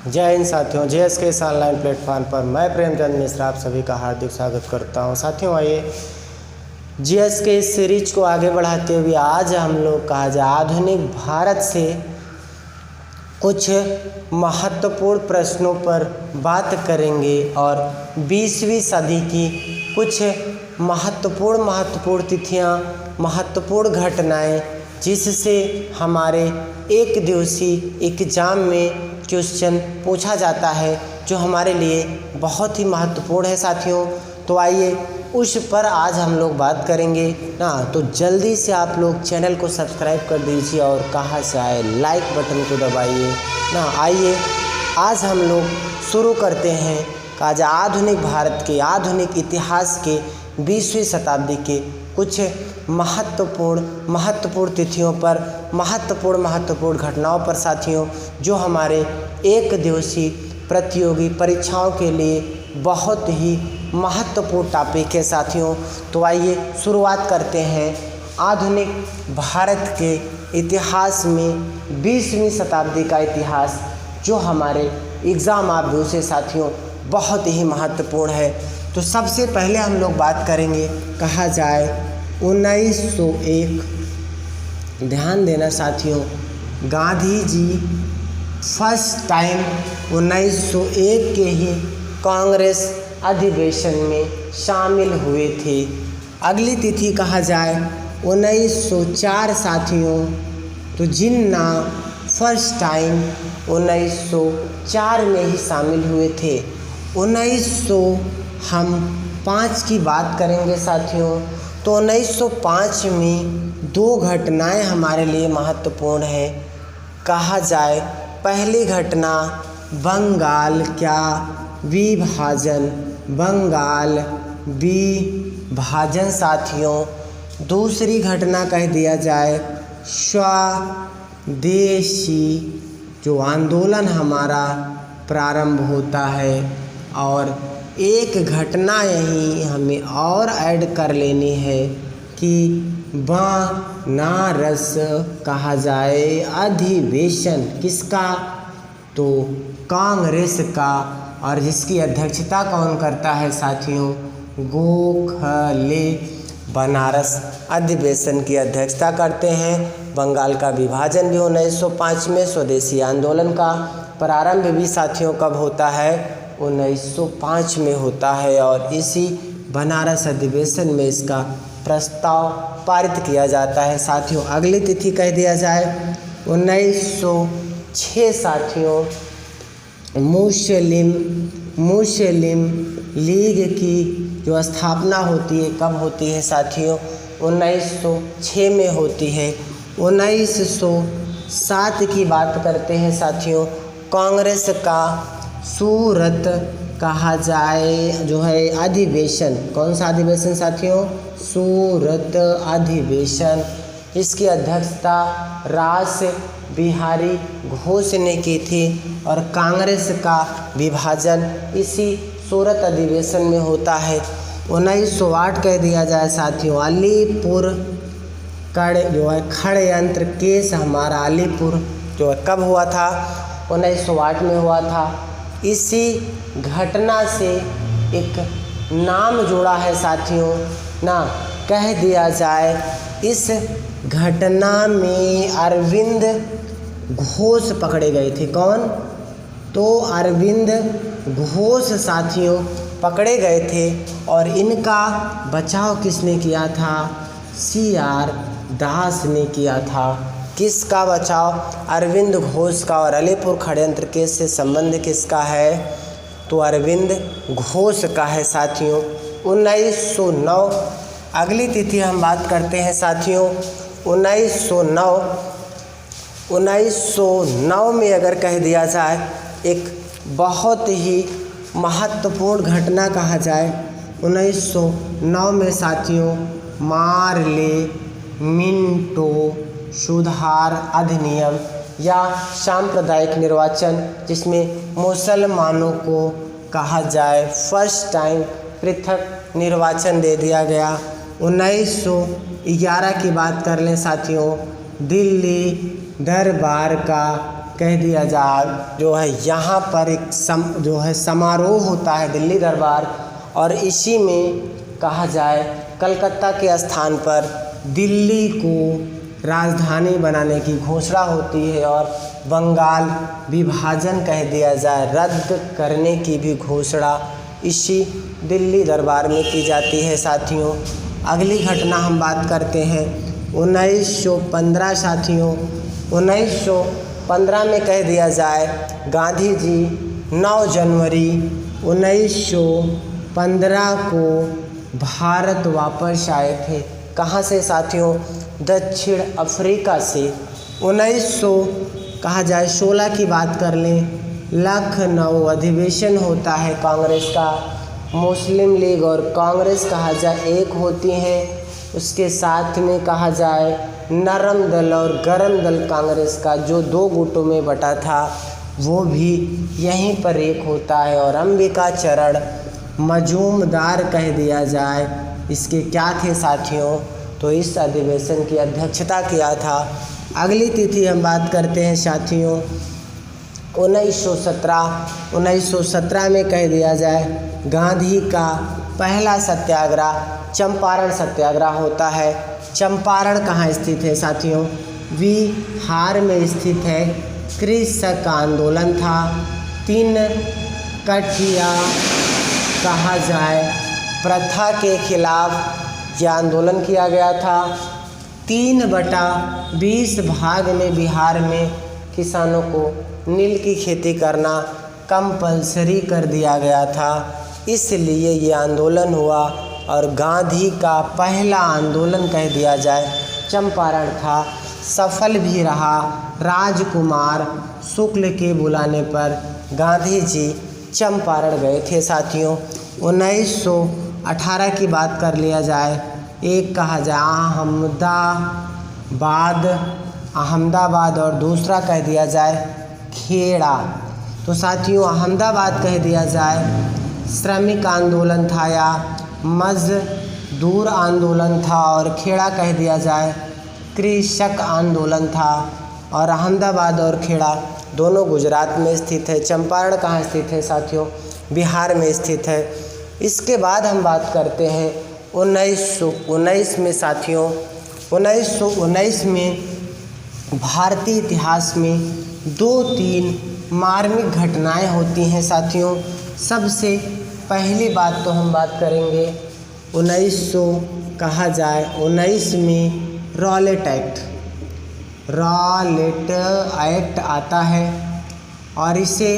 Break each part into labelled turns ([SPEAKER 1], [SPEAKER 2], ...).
[SPEAKER 1] जय हिंद साथियों, JSK इस ऑनलाइन प्लेटफॉर्म पर मैं प्रेमचंद मिश्रा आप सभी का हार्दिक स्वागत करता हूं। साथियों, आइए JSK इस सीरीज को आगे बढ़ाते हुए आज हम लोग कहा जाए आधुनिक भारत से कुछ महत्वपूर्ण प्रश्नों पर बात करेंगे और 20वीं सदी की कुछ महत्वपूर्ण तिथियां, महत्वपूर्ण घटनाएं जिससे हमारे एक दिवसीय एग्जाम में क्वेश्चन पूछा जाता है, जो हमारे लिए बहुत ही महत्वपूर्ण है साथियों। तो आइए उस पर आज हम लोग बात करेंगे ना। तो जल्दी से आप लोग चैनल को सब्सक्राइब कर दीजिए और कहाँ से आए लाइक बटन को दबाइए ना। आइए आज हम लोग शुरू करते हैं आज आधुनिक भारत के आधुनिक इतिहास के 20वीं शताब्दी के कुछ महत्वपूर्ण तिथियों पर, महत्वपूर्ण घटनाओं पर साथियों, जो हमारे एक दिवसीय प्रतियोगी परीक्षाओं के लिए बहुत ही महत्वपूर्ण टॉपिक है साथियों। तो आइए शुरुआत करते हैं आधुनिक भारत के इतिहास में 20वीं शताब्दी का इतिहास, जो हमारे एग्ज़ाम ऑब्जेक्टिव से साथियों बहुत ही महत्वपूर्ण है। तो सबसे पहले हम लोग बात करेंगे कहा जाए 1901। ध्यान देना साथियों, गांधी जी फर्स्ट टाइम 1901 के ही कांग्रेस अधिवेशन में शामिल हुए थे। अगली तिथि कहा जाए 1904 साथियों। तो जिन्ना फर्स्ट टाइम 1904 में ही शामिल हुए थे। 1905 की बात करेंगे साथियों। तो 1905 में दो घटनाएं हमारे लिए महत्वपूर्ण है। कहा जाए पहली घटना बंगाल विभाजन साथियों। दूसरी घटना कह दिया जाए स्वदेशी जो आंदोलन हमारा प्रारंभ होता है। और एक घटना यही हमें और ऐड कर लेनी है कि बनारस कहा जाए अधिवेशन किसका, तो कांग्रेस का, और जिसकी अध्यक्षता कौन करता है साथियों, गोखले बनारस अधिवेशन की अध्यक्षता करते हैं। बंगाल का विभाजन भी 1905 में, स्वदेशी आंदोलन का प्रारंभ भी साथियों कब होता है, 1905 में होता है। और इसी बनारस अधिवेशन में इसका प्रस्ताव पारित किया जाता है साथियों। अगली तिथि कह दिया जाए 1906 साथियों। मुस्लिम लीग की जो स्थापना होती है कब होती है साथियों, 1906 में होती है। 1907 की बात करते हैं साथियों। कांग्रेस का सूरत कहा जाए जो है अधिवेशन, कौन सा अधिवेशन साथियों, सूरत अधिवेशन। इसकी अध्यक्षता रास बिहारी घोष ने की थी। और कांग्रेस का विभाजन इसी सूरत अधिवेशन में होता है। 1908 कह दिया जाए साथियों। अलीपुर जो है षड्यंत्र केस हमारा अलीपुर जो है कब हुआ था, 1908 में हुआ था। इसी घटना से एक नाम जुड़ा है साथियों ना। कह दिया जाए इस घटना में अरविंद घोष पकड़े गए थे। कौन, तो अरविंद घोष साथियों पकड़े गए थे। और इनका बचाव किसने किया था, CR दास ने किया था। किसका बचाव, अरविंद घोष का। और अलीपुर षड्यंत्र केस से संबंध किसका है, तो अरविंद घोष का है साथियों। 1909 अगली तिथि हम बात करते हैं साथियों। 1909 में अगर कह दिया जाए एक बहुत ही महत्वपूर्ण घटना कहा जाए 1909 में साथियों, मार्ले मिंटो सुधार अधिनियम या सांप्रदायिक निर्वाचन, जिसमें मुसलमानों को कहा जाए फर्स्ट टाइम पृथक निर्वाचन दे दिया गया। 1911 की बात कर लें साथियों। दिल्ली दरबार का कह दिया जाए जो है यहाँ पर एक समारोह होता है दिल्ली दरबार, और इसी में कहा जाए कलकत्ता के स्थान पर दिल्ली को राजधानी बनाने की घोषणा होती है और बंगाल विभाजन कह दिया जाए रद्द करने की भी घोषणा इसी दिल्ली दरबार में की जाती है साथियों। अगली घटना हम बात करते हैं 1915 साथियों। 1915 में कह दिया जाए गांधी जी 9 जनवरी 1915 को भारत वापस आए थे। कहाँ से साथियों? दक्षिण अफ्रीका से। 1900 कहा जाए 16 की बात कर लें, लखनऊ अधिवेशन होता है कांग्रेस का। मुस्लिम लीग और कांग्रेस कहा जाए एक होती हैं। उसके साथ में कहा जाए नरम दल और गरम दल कांग्रेस का जो 2 गुटों में बटा था वो भी यहीं पर एक होता है। और अंबिका चरण मजूमदार कह दिया जाए इसके क्या थे साथियों? तो इस अधिवेशन की अध्यक्षता किया था। अगली तिथि हम बात करते हैं साथियों 1917 में कह दिया जाए गांधी का पहला सत्याग्रह चंपारण सत्याग्रह होता है। चंपारण कहाँ स्थित है साथियों? बिहार में स्थित है। कृषक आंदोलन था। 3 कठिया कहा जाए प्रथा के खिलाफ यह आंदोलन किया गया था। 3/20 भाग में बिहार में किसानों को नील की खेती करना कंपलसरी कर दिया गया था, इसलिए ये आंदोलन हुआ और गांधी का पहला आंदोलन कह दिया जाए चंपारण था। सफल भी रहा। राजकुमार शुक्ल के बुलाने पर गांधी जी चंपारण गए थे साथियों। 1918 की बात कर लिया जाए, एक कहा जाए अहमदाबाद और दूसरा कह दिया जाए खेड़ा। तो साथियों अहमदाबाद कह दिया जाए श्रमिक आंदोलन था या मजदूर आंदोलन था, और खेड़ा कह दिया जाए कृषक आंदोलन था। और अहमदाबाद और खेड़ा दोनों गुजरात में स्थित है। चंपारण कहाँ स्थित है साथियों? बिहार में स्थित है। इसके बाद हम बात करते हैं 1919 में साथियों। 1919 में भारतीय इतिहास में 2-3 मार्मिक घटनाएं होती हैं साथियों। सबसे पहली बात तो हम बात करेंगे 1900 कहा जाए 19 में रॉलेट एक्ट आता है, और इसे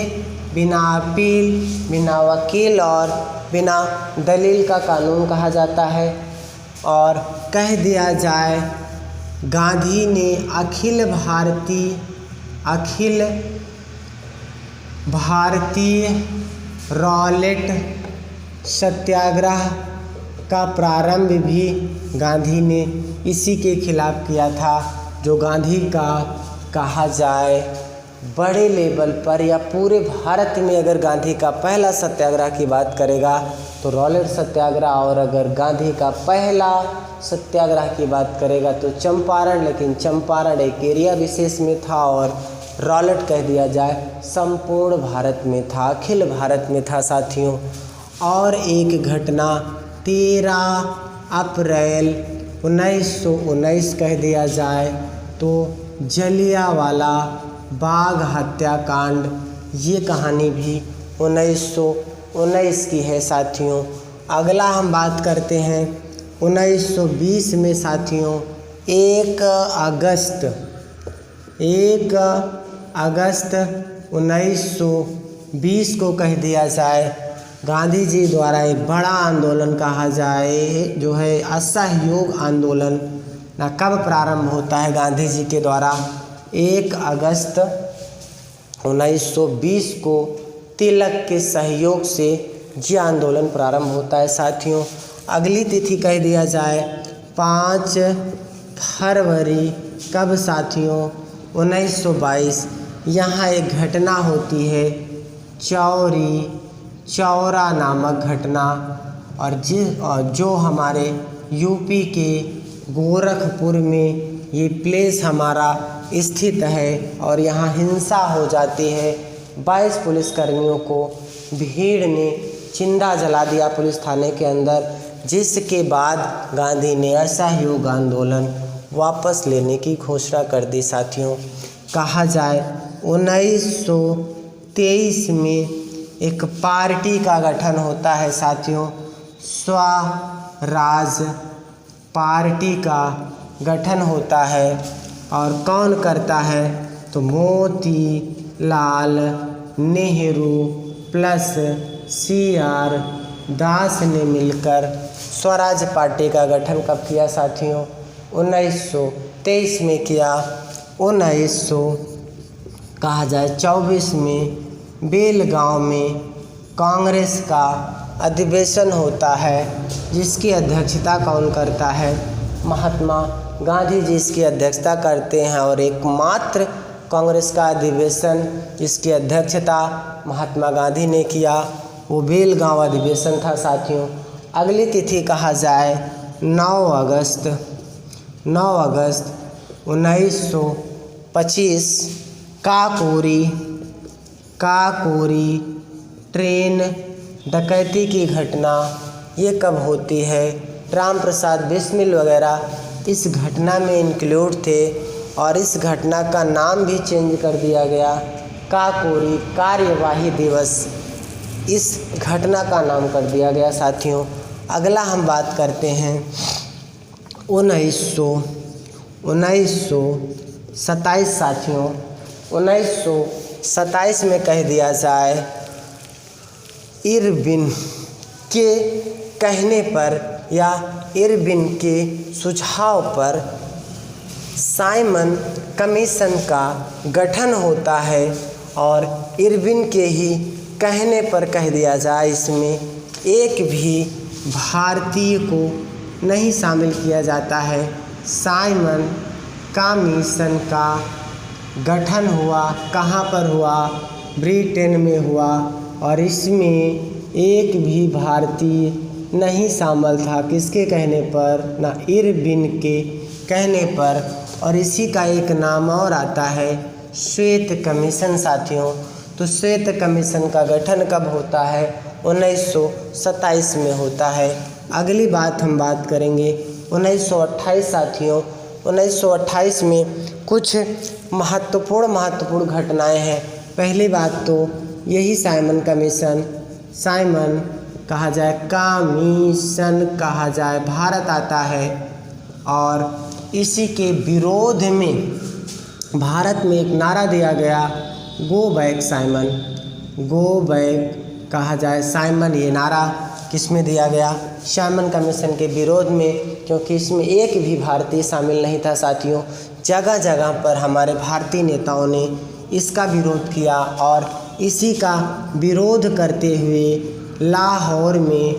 [SPEAKER 1] बिना अपील, बिना वकील और बिना दलील का कानून कहा जाता है। और कह दिया जाए गांधी ने अखिल भारतीय रॉलेट सत्याग्रह का प्रारंभ भी गांधी ने इसी के खिलाफ किया था, जो गांधी का कहा जाए बड़े लेवल पर या पूरे भारत में अगर गांधी का पहला सत्याग्रह की बात करेगा तो रॉलेट सत्याग्रह, और अगर गांधी का पहला सत्याग्रह की बात करेगा तो चंपारण। लेकिन चंपारण एक एरिया विशेष में था और रॉलेट कह दिया जाए संपूर्ण भारत में था, अखिल भारत में था साथियों। और एक घटना 13 अप्रैल 1919 कह दिया जाए तो जलियांवाला बाग हत्याकांड, ये कहानी भी 1919 की है साथियों। अगला हम बात करते हैं 1920 में साथियों। 1 अगस्त 1920 को कह दिया जाए गांधी जी द्वारा एक बड़ा आंदोलन कहा जाए जो है असहयोग आंदोलन ना कब प्रारंभ होता है गांधी जी के द्वारा? 1 अगस्त 1920 को तिलक के सहयोग से ये आंदोलन प्रारंभ होता है साथियों। अगली तिथि कह दिया जाए 5 फरवरी कब साथियों? 1922। यहाँ एक घटना होती है चौरा नामक घटना, और जो हमारे यूपी के गोरखपुर में ये प्लेस हमारा स्थित है और यहाँ हिंसा हो जाती है। 22 पुलिसकर्मियों को भीड़ ने जिंदा जला दिया पुलिस थाने के अंदर, जिसके बाद गांधी ने असहयोग आंदोलन वापस लेने की घोषणा कर दी। साथियों, कहा जाए 1923 में एक पार्टी का गठन होता है। साथियों, स्वराज पार्टी का गठन होता है और कौन करता है तो मोतीलाल नेहरू प्लस CR दास ने मिलकर स्वराज पार्टी का गठन कब किया साथियों? 1923 में किया। 1924 में बेलगांव में कांग्रेस का अधिवेशन होता है, जिसकी अध्यक्षता कौन करता है? महात्मा गांधी जी इसकी अध्यक्षता करते हैं और एकमात्र कांग्रेस का अधिवेशन जिसकी अध्यक्षता महात्मा गांधी ने किया वो बेलगांव अधिवेशन था। साथियों, अगली तिथि कहा जाए 9 अगस्त 1925 काकोरी ट्रेन डकैती की घटना ये कब होती है? राम प्रसाद बिस्मिल वगैरह इस घटना में इंक्लूड थे और इस घटना का नाम भी चेंज कर दिया गया। काकोरी कार्यवाही दिवस इस घटना का नाम कर दिया गया। साथियों, अगला हम बात करते हैं 1927। साथियों, 1927 में कह दिया जाए इरविन के कहने पर या इरविन के सुझाव पर साइमन कमीशन का गठन होता है और इरविन के ही कहने पर कह दिया जाए इसमें एक भी भारतीय को नहीं शामिल किया जाता है। साइमन कमीशन का गठन हुआ, कहाँ पर हुआ? ब्रिटेन में हुआ और इसमें एक भी भारतीय नहीं शामिल था। किसके कहने पर? ना इरविन के कहने पर। और इसी का एक नाम और आता है श्वेत कमीशन। साथियों, तो श्वेत कमीशन का गठन कब होता है? 1927 में होता है। अगली बात हम बात करेंगे 1928। साथियों, 1928 में कुछ महत्वपूर्ण घटनाएं हैं। पहली बात तो यही साइमन कमीशन, साइमन कहा जाए कमीशन कहा जाए, भारत आता है और इसी के विरोध में भारत में एक नारा दिया गया, go back Simon, go back कहा जाए साइमन। ये नारा किस में दिया गया? साइमन कमीशन के विरोध में, क्योंकि इसमें एक भी भारतीय शामिल नहीं था। साथियों, जगह जगह पर हमारे भारतीय नेताओं ने इसका विरोध किया और इसी का विरोध करते हुए लाहौर में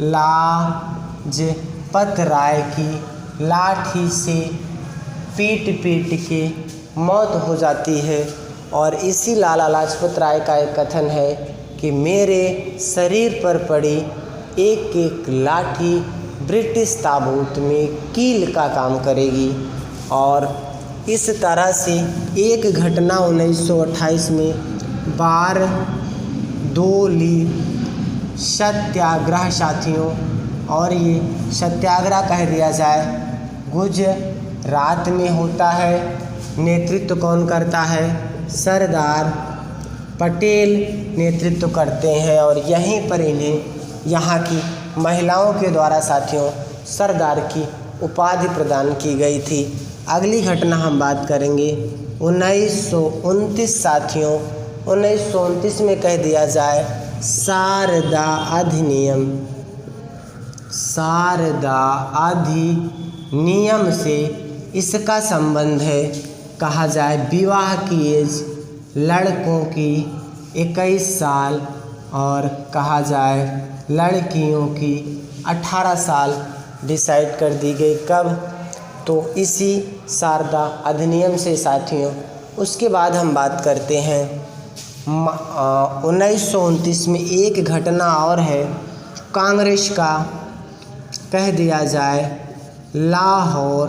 [SPEAKER 1] लाजपत राय की लाठी से पीट के मौत हो जाती है। और इसी लाला लाजपत राय का एक कथन है कि मेरे शरीर पर पड़ी एक एक लाठी ब्रिटिश ताबूत में कील का काम करेगी। और इस तरह से एक घटना 1928 में बारडोली सत्याग्रह। साथियों, और ये सत्याग्रह कह दिया जाए गुजरात में होता है। नेतृत्व कौन करता है? सरदार पटेल नेतृत्व करते हैं और यहीं पर इन्हें यहाँ की महिलाओं के द्वारा साथियों सरदार की उपाधि प्रदान की गई थी। अगली घटना हम बात करेंगे 1929। साथियों, 1929 में कह दिया जाए शारदा अधिनियम से इसका संबंध है। कहा जाए विवाह की एज लड़कों की 21 साल और कहा जाए लड़कियों की 18 साल डिसाइड कर दी गई। कब? तो इसी शारदा अधिनियम से। साथियों, उसके बाद हम बात करते हैं 1929 में एक घटना और है, कांग्रेस का कह दिया जाए लाहौर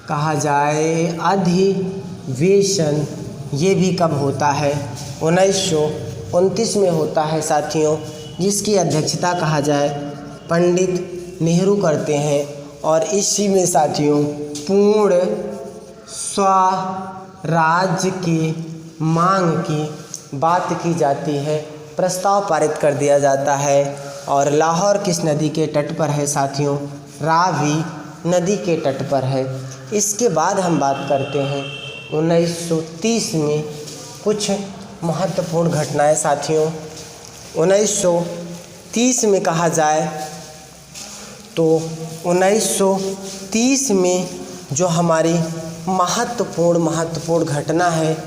[SPEAKER 1] कहा जाए अधिवेशन, ये भी कब होता है? 1929 में होता है साथियों, जिसकी अध्यक्षता कहा जाए पंडित नेहरू करते हैं। और इसी में साथियों पूर्ण स्वराज की मांग की बात की जाती है, प्रस्ताव पारित कर दिया जाता है। और लाहौर किस नदी के तट पर है साथियों? रावी नदी के तट पर है। इसके बाद हम बात करते हैं 1930 में कुछ महत्वपूर्ण घटनाएं साथियों। 1930 में कहा जाए तो 1930 में जो हमारी महत्वपूर्ण घटना है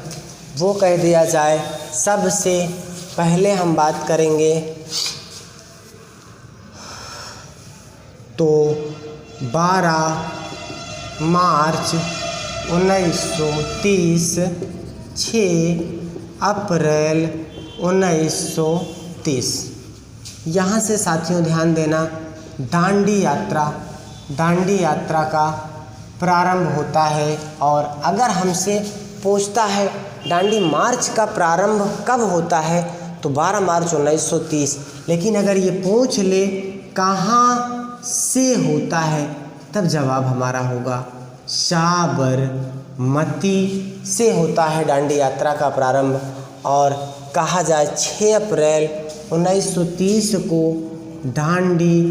[SPEAKER 1] वो कह दिया जाए, सबसे पहले हम बात करेंगे तो 12 मार्च 1930, 6 अप्रैल 1930। यहाँ से साथियों ध्यान देना, दांडी यात्रा का प्रारंभ होता है। और अगर हमसे पूछता है दांडी मार्च का प्रारंभ कब होता है तो 12 मार्च 1930। लेकिन अगर ये पूछ ले कहाँ से होता है तब जवाब हमारा होगा साबरमती से होता है दांडी यात्रा का प्रारंभ। और कहा जाए 6 अप्रैल 1930 को दांडी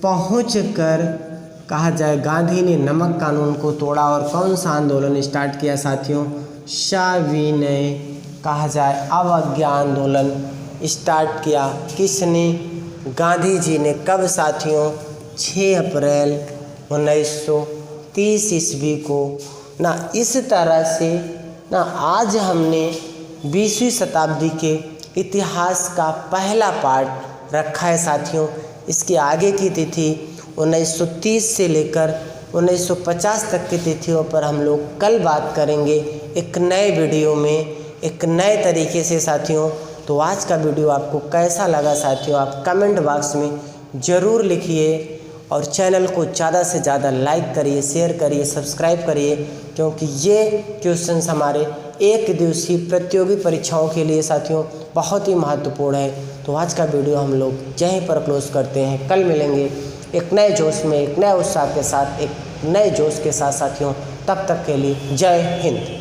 [SPEAKER 1] पहुंचकर कहा जाए गांधी ने नमक कानून को तोड़ा। और कौन सा आंदोलन स्टार्ट किया साथियों? सविनय कहा जाए अवज्ञा आंदोलन स्टार्ट किया। किसने? गांधी जी ने। कब साथियों? 6 अप्रैल 1930 ईस्वी को ना। इस तरह से ना आज हमने 20वीं शताब्दी के इतिहास का पहला पार्ट रखा है साथियों। इसके आगे की तिथि 1930 से लेकर 1950 तक की तिथियों पर हम लोग कल बात करेंगे एक नए वीडियो में, एक नए तरीके से साथियों। तो आज का वीडियो आपको कैसा लगा साथियों, आप कमेंट बॉक्स में ज़रूर लिखिए। और चैनल को ज़्यादा से ज़्यादा लाइक करिए, शेयर करिए, सब्सक्राइब करिए, क्योंकि ये क्वेश्चंस हमारे एक दिवसीय प्रतियोगी परीक्षाओं के लिए साथियों बहुत ही महत्वपूर्ण है। तो आज का वीडियो हम लोग यहीं पर क्लोज करते हैं। कल मिलेंगे एक नए जोश में, एक नए उत्साह के साथ, एक नए जोश के साथ साथियों। तब तक के लिए जय हिंद।